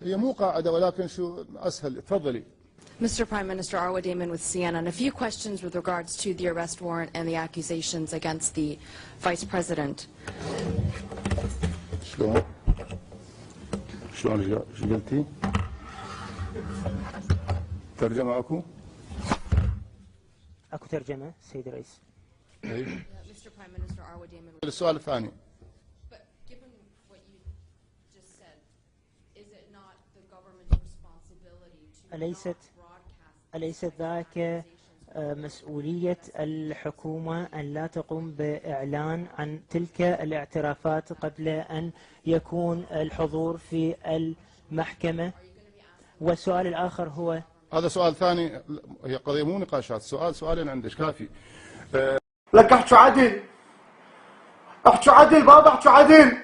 هي مو قاعدة ولكن شو أسهل. تفضلي. Mr. Prime Minister, Arwa Damon with CNN. A few questions with regards to the arrest warrant and the accusations against the Vice President. شلون شو قلتي؟ ترجمة أكو ترجمة سيد الرئيس. Mr. Prime Minister, Arwa Damon. السؤال الثاني. But given what you just said, is it not the government's responsibility to أليست ذاك مسؤولية الحكومة أن لا تقوم بإعلان عن تلك الاعترافات قبل أن يكون الحضور في المحكمة؟ والسؤال الآخر هو هذا سؤال ثاني، هي قضية مو نقاشات، سؤالين عندك كافي. لك احكوا عدل، احكوا عدل بابا، احكوا عدل.